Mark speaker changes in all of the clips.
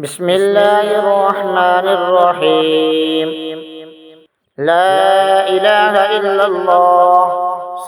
Speaker 1: بسم الله الرحمن الرحيم. لا إله إلا الله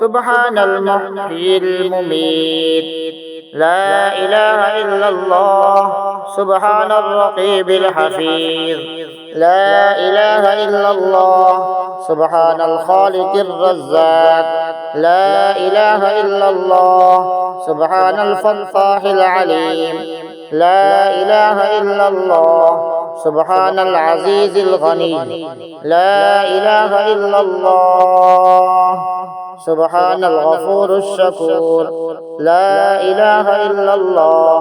Speaker 1: سبحان المحيي المميت. لا إله إلا الله سبحان الرقيب الحفيظ. لا إله إلا الله سبحان الخالق الرزاق. لا إله إلا الله سبحان الفتاح العليم. لا إله إلا الله سبحان العزيز الغني. لا إله إلا الله سبحان الغفور الشكور. لا إله إلا الله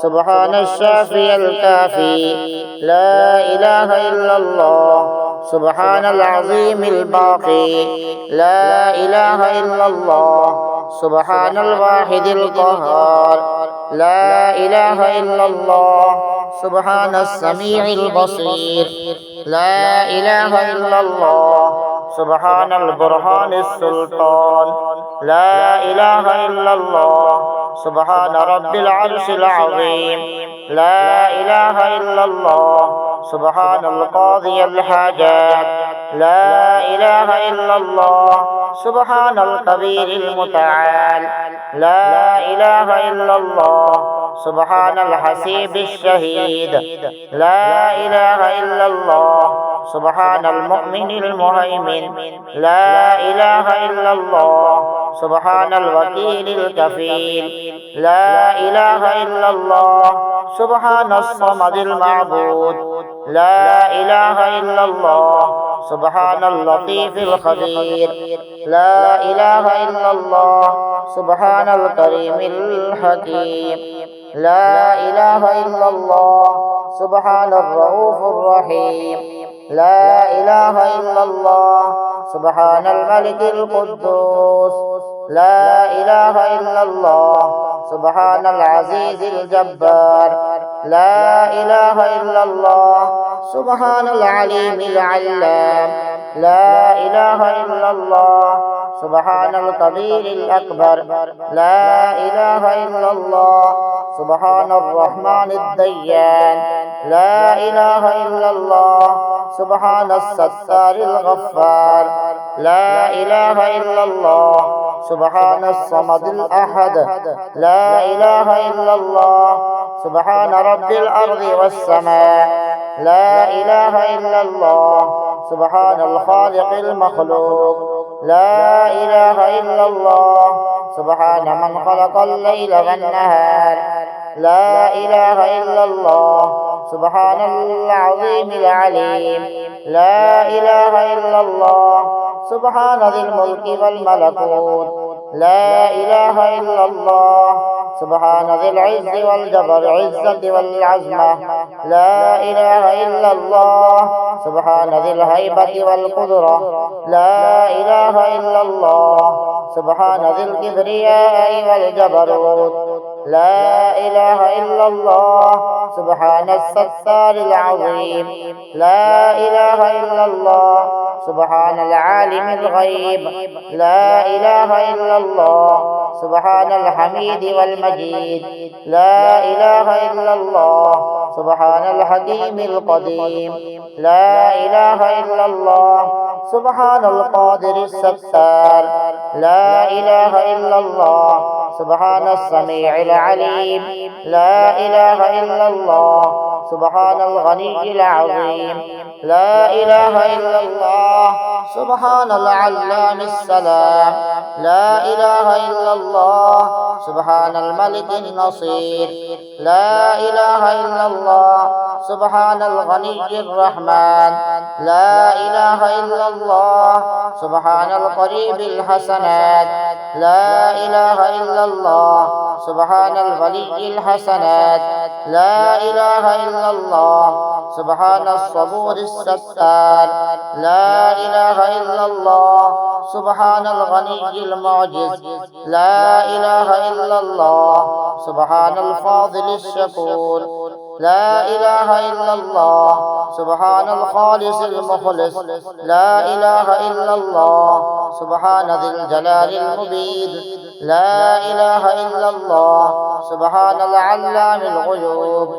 Speaker 1: سبحان الشافي الكافي. لا إله إلا الله سبحان العظيم الباقي. لا إله إلا الله سبحان الواحد القهار. لا إله إلا الله سبحان السميع البصير. لا إله إلا الله سبحان البرهان السلطان. لا إله إلا الله سبحان رب العرش العظيم. لا إله إلا الله سبحان القاضي الحاجات. لا إله إلا الله سبحان الكبير المتعال. لا إله إلا الله سبحان الحسيب الشهيد. لا إله إلا الله سبحان المؤمن المهيمن. لا إله إلا الله سبحان الوكيل الكفيل. لا إله إلا الله سبحان الصمد المعبود. لا إله إلا الله سبحان اللطيف الخبير. لا إله إلا الله سبحان الكريم الحكيم. لا إله إلا الله سبحان الرؤوف الرحيم. لا إله إلا الله سبحان الملك القدوس. لا إله إلا الله سبحان العزيز الجبار. لا إله إلا الله سبحان العليم العلام. لا إله إلا الله سبحان الكبير الأكبر. لا إله إلا الله سبحان الرحمن الديان. لا إله إلا الله سبحان الستار الغفار. لا إله إلا الله سبحان الصمد الأحد. لا إله إلا الله سبحان رب الأرض والسماء. لا إله إلا الله سبحان الخالق المخلوق. لا إله إلا الله سبحان من خلق الليل والنهار. لا إله إلا الله سبحان العظيم العليم. لا إله إلا الله سبحان ذي الملك والملكوت. لا إله إلا الله سبحان ذي العز والجبر عزة والعزمة. لا إله إلا الله سبحان ذي الهيبة والقدرة. لا إله إلا الله سبحان ذي الكبرياء والجبروت. لا إله إلا الله سبحان الستار العظيم. لا إله إلا الله سبحان العالم الغيب. لا إله إلا الله سبحان الحميد والمجيد. لا إله إلا الله سبحان الحكيم القديم. لا إله إلا الله سبحان القادر الستار. لا إله إلا الله سبحان السميع العليم. لا إله إلا الله سبحان الغني العظيم. لا إله إلا الله سبحان العلام السلام. لا إله إلا الله سبحان الملك النصير. لا إله إلا الله سبحان الغني الرحمن. لا إله إلا الله سبحان القريب الحسنات. لا إله إلا الله سبحان الولي الحسنات. لا إله إلا الله سبحان الصبور الستار. لا إله إلا الله سبحان الغني المعجز. لا إله إلا الله سبحان الفاضل الشكور. لا إله إلا الله سبحان الخالص المخلص. لا إله إلا الله سبحان ذي الجلال المبين. لا إله إلا الله سبحان العلام الغيوب.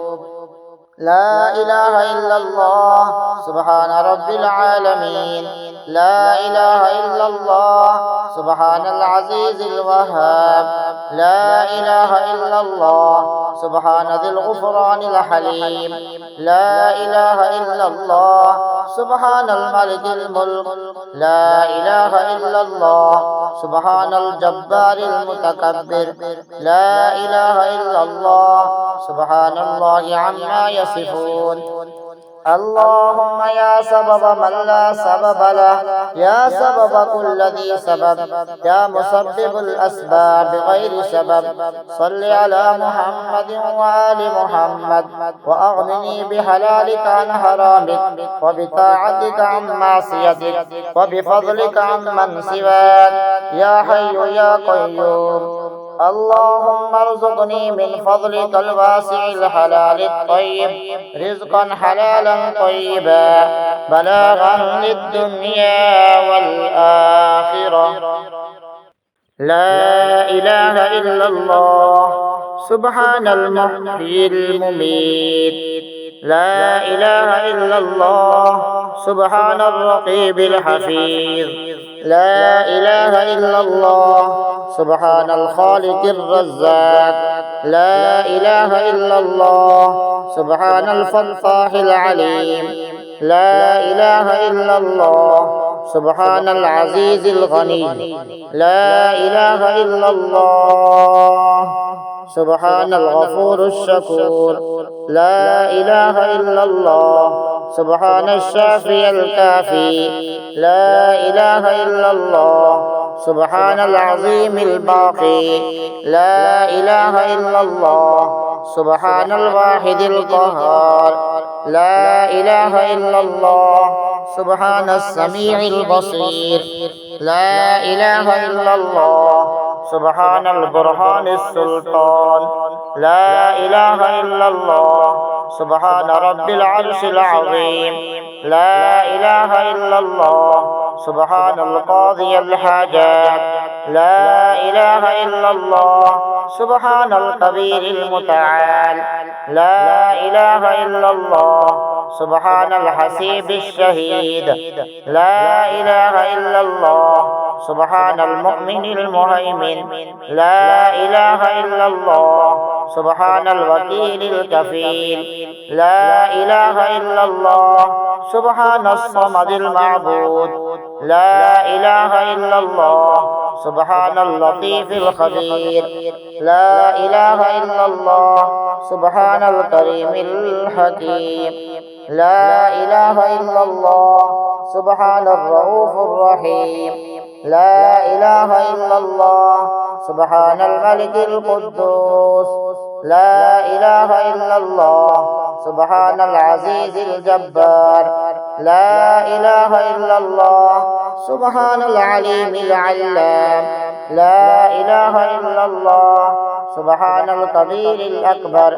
Speaker 1: لا إله إلا الله سبحان رب العالمين لا إله إلا الله سبحان العزيز الوهاب لا إله إلا الله سبحان ذي الغفران الحليم لا إله إلا الله سبحان الملك الملك لا إله إلا الله سبحان الجبار المتكبر لا إله إلا الله سبحان الله عما يصفون اللهم يا سبب من لا سبب له يا سبب كل ذي سبب يا مسبب الأسباب بغير سبب صل على محمد وآل محمد وأغنني بحلالك عن حرامك وبطاعتك عن معصيتك وبفضلك عن من سواك يا حي يا قيوم اللهم ارزقني من فضلك الواسع الحلال الطيب رزقا حلالا طيبا بلاغا للدنيا والآخرة لا إله إلا الله سبحان المحيي المميت لا إله إلا الله سبحان الرقيب الحفيظ لا إله إلا الله سبحان الخالق الرزاق لا إله إلا الله سبحان الفتاح العليم لا إله إلا الله سبحان العزيز الغني لا إله إلا الله سبحان الغفور الشكور لا إله إلا الله سبحان الشافي الكافي لا إله إلا الله سبحان العظيم الباقي لا إله إلا الله سبحان الواحد القهار لا إله إلا الله سبحان السميع البصير لا إله إلا الله سبحان البرهان السلطان لا إله إلا الله سبحان رب العرش العظيم لا إله إلا الله سبحان القاضي الحاجات لا إله إلا الله سبحان الكبير المتعال لا إله إلا الله سبحان الحسيب الشهيد لا إله إلا الله سبحان المؤمن المهيمن لا إله إلا الله سبحان الوكيل الكفيل لا إله إلا الله سبحان الصمد المعبود لا إله إلا الله سبحان اللطيف الخبير لا إله إلا الله سبحان الكريم الحكيم لا إله إلا الله سبحان الرؤوف الرحيم لا إله إلا الله سبحان الملك القدوس لا إله إلا الله سبحان العزيز الجبار لا إله إلا الله سبحان العليم العلام لا إله إلا الله سبحان الكبير الأكبر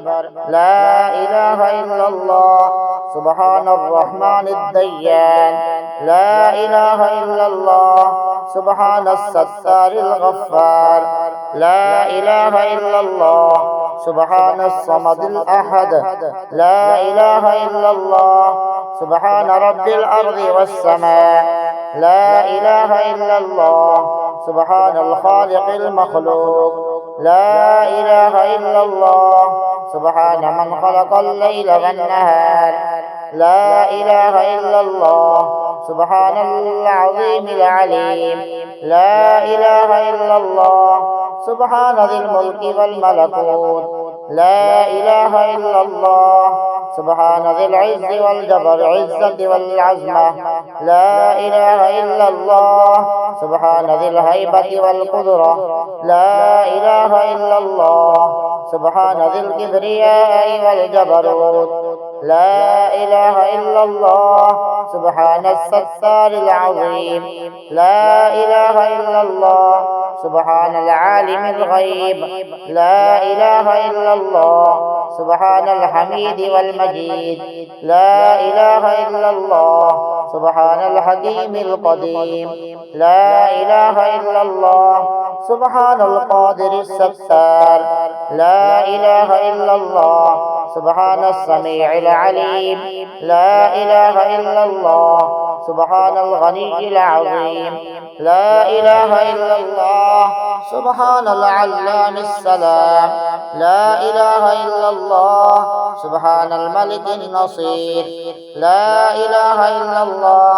Speaker 1: لا إله إلا الله سبحان الرحمن الديان لا إله إلا الله سبحان الستار الغفار لا إله إلا الله سبحان الصمد الأحد لا إله إلا الله سبحان رب الأرض والسماء لا إله إلا الله سبحان الخالق المخلوق لا إله إلا الله سبحان من خلق الليل والنهار لا إله إلا الله سبحان العظيم العليم لا إله إلا الله سبحان ذي الملك والملكوت لا إله إلا الله سبحان ذي العز والجبر عزة والعزمة لا إله إلا الله سبحان ذي الهيبة والقدرة لا إله إلا الله سبحان ذي الكبرياء والجبروت لا إله إلا الله سبحان الستار العظيم لا إله إلا الله سبحان العالم الغيب لا إله إلا الله سبحان الحميد والمجيد لا إله إلا الله سبحان الحكيم القديم لا إله إلا الله سبحان القادر الستار لا إله إلا الله سبحان السميع العليم. لا إله إلا الله سبحان الغني العظيم. لا إله إلا الله سبحان العلام السلام. لا إله إلا الله سبحان الملك النصير. لا إله إلا الله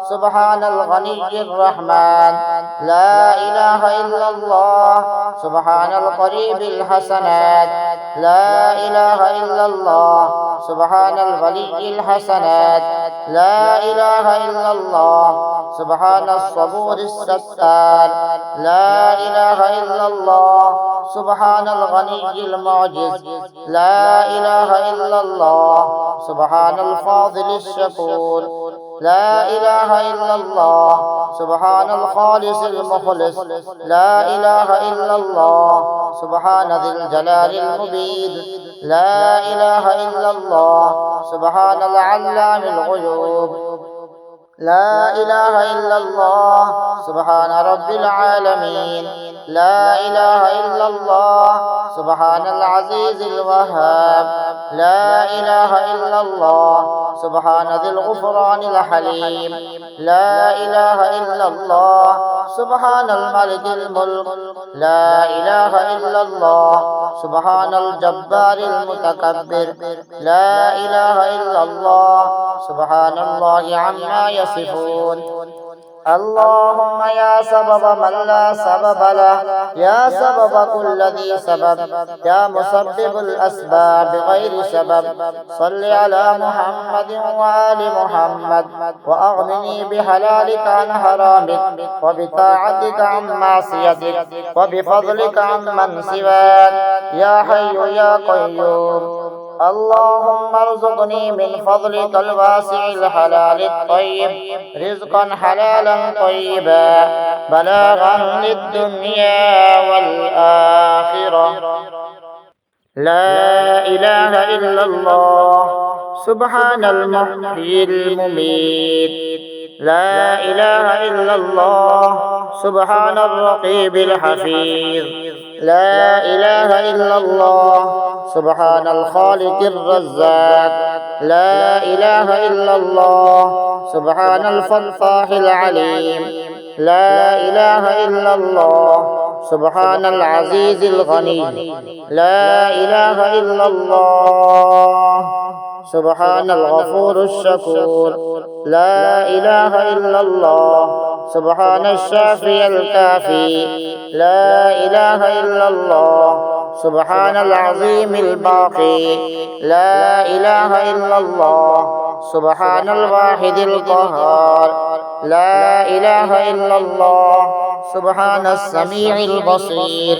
Speaker 1: سبحان الغني الرحمن. لا إله إلا الله سبحان القريب الحسنات. لا إله إلا الله سبحان الولي الحسنات. لا إله إلا الله سبحان الصبور الستار. لا إله إلا الله سبحان الغني المعجز. لا إله إلا الله سبحان الفاضل الشكور. لا إله إلا الله سبحان الخالص المخلص. لا إله إلا الله سبحان ذي الجلال المبين. لا إله إلا الله سبحان العلام الغيوب. لا إله إلا الله سبحان رب العالمين. لا إله إلا الله سبحان العزيز الوهاب. لا إله إلا الله سبحان ذي الغفران الحليم. لا إله إلا الله سبحان الملك الملك. لا إله إلا الله سبحان الجبار المتكبر. لا إله إلا الله سبحان الله عما يصفون. اللهم يا سبب من لا سبب له، يا سبب كل ذي سبب، يا مسبب الأسباب بغير سبب، صل على محمد وآل محمد، وأغنني بحلالك عن حرامك، وبطاعتك عن معصيتك، وبفضلك عن من سواك، يا حي يا قيوم. اللهم ارزقني من فضلك الواسع الحلال الطيب رزقا حلالا طيبا بلاغا للدنيا والآخرة. لا إله إلا الله سبحان المحيي المميت. لا إله إلا الله سبحان الرقيب الحفيظ. لا إله إلا الله سبحان الخالق الرزاق. لا إله إلا الله سبحان الفتاح العليم. لا إله إلا الله سبحان العزيز الغني. لا إله إلا الله سبحان الغفور الشكور. لا إله إلا الله سبحان الشافي الكافي. لا إله إلا الله سبحان العظيم الباقي. لا إله إلا الله سبحان الواحد القهار. لا إله إلا الله سبحان السميع البصير.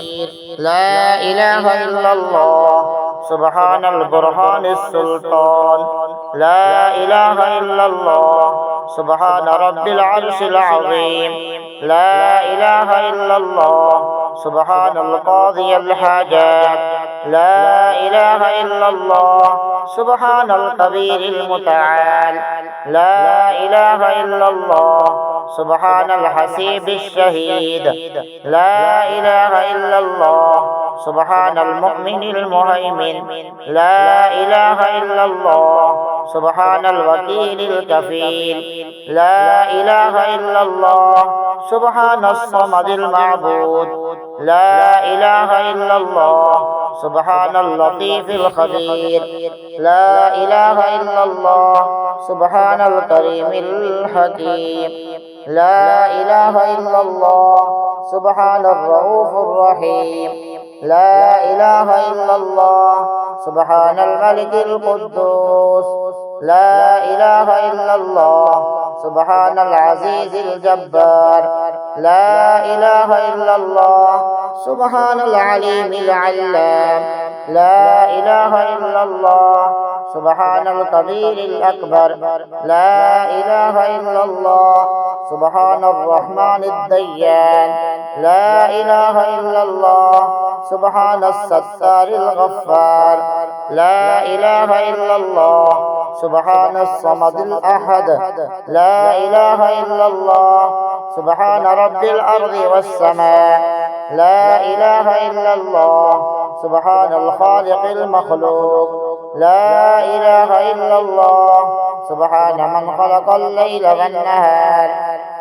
Speaker 1: لا إله إلا الله سبحان البرهان السلطان. لا إله إلا الله سبحان رب العرش العظيم. لا إله إلا الله سبحان القاضي الحاجات. لا إله إلا الله سبحان الكبير المتعال. لا إله إلا الله سبحان الحسيب الشهيد. لا إله إلا الله سبحان المؤمن المهيمن. لا إله إلا الله سبحان الوكيل الكفيل. لا إله إلا الله سبحان الصمد المعبود. لا إله إلا الله سبحان اللطيف الخبير. لا إله إلا الله سبحان الكريم الحكيم. لا إله إلا الله سبحان الرؤوف الرحيم. لا إله إلا الله سبحان الملك القدوس. لا إله إلا الله سبحان العزيز الجبار. لا إله إلا الله سبحان العليم العلام. لا إله إلا الله سبحان الكبير الأكبر. لا إله إلا الله سبحان الرحمن الديان. لا إله إلا الله سبحان الستار الغفار. لا إله إلا الله سبحان الصمد الأحد. لا إله إلا الله سبحان رب الأرض والسماء. لا إله إلا الله سبحان الخالق المخلوق. لا إله إلا الله سبحان من خلق الليل والنهار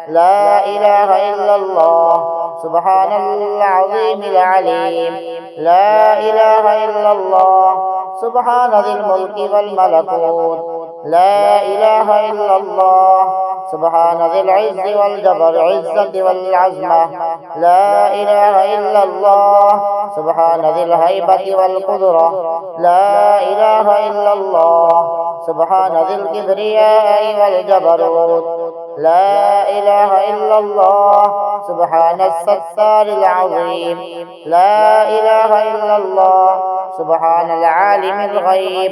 Speaker 1: لا إله إلا الله سبحان العظيم العليم لا إله إلا الله سبحان ذي الملك والملكوت لا إله إلا الله سبحان ذي العز والعزة والعزمة لا إله إلا الله سبحان ذي الهيبة والقدرة لا إله إلا الله سبحان ذي الكبرياء والجبروت لا إله إلا الله سبحان الستار العظيم لا إله إلا الله سبحان العالم الغيب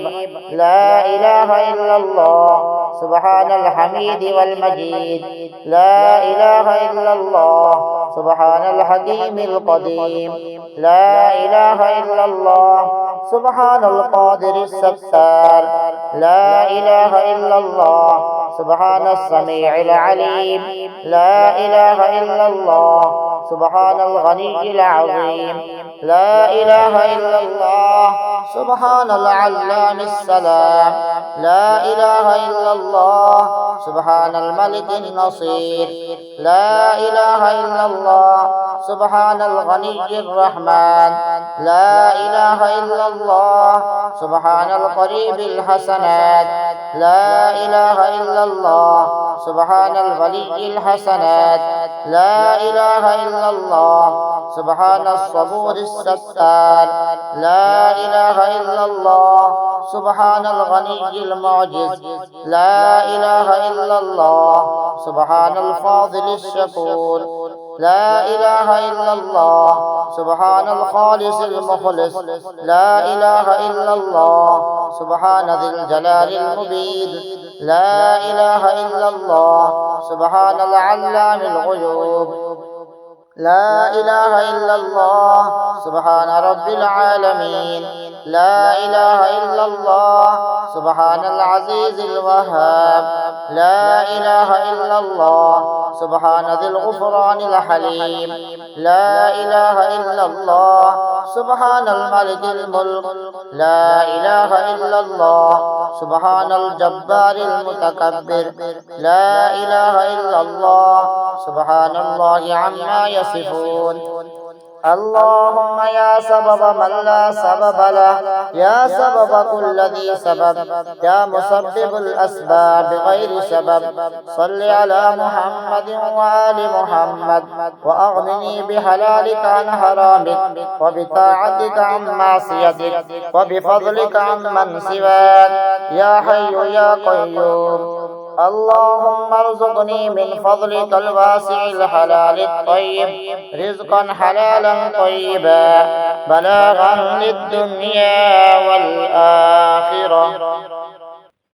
Speaker 1: لا إله إلا الله سبحان الحميد والمجيد لا إله إلا الله سبحان الحكيم القديم لا إله إلا الله سبحان القادر الستار لا إله إلا الله سبحان السميع العليم لا إله إلا الله سبحان الغني العظيم لا إله إلا الله سبحان العلام السلام لا إله إلا الله سبحان الملك النصير لا إله إلا الله سبحان الغني الرحمن لا إله إلا الله سبحان القريب الحسنات لا إله إلا الله سبحان الولي الحسنات لا إله إلا الله سبحان الصبور الستار لا إله إلا الله سبحان الغني المعجز لا إله إلا الله سبحان الفاضل الشكور لا إله إلا الله سبحان الخالص المخلص لا إله إلا الله سبحان ذي الجلال المبين لا إله إلا الله سبحان العلام الغيوب لا إله إلا الله سبحان رب العالمين لا إله إلا الله سبحان العزيز الوهاب لا إله إلا الله سبحان ذي الغفران الحليم لا إله إلا الله سبحان الملك الملك لا إله إلا الله سبحان الجبار المتكبر لا إله إلا الله سبحان الله عما يصفون اللهم يا سبب من لا سبب له يا سبب كل ذي سبب يا مسبب الأسباب بغير سبب صل على محمد وآل محمد وأغنني بحلالك عن حرامك وبطاعتك عن معصيتك وبفضلك عن من سواك يا حي يا قيوم اللهم ارزقني من فضلك الواسع الحلال الطيب رزقا حلالا طيبا بلاغا للدنيا والآخرة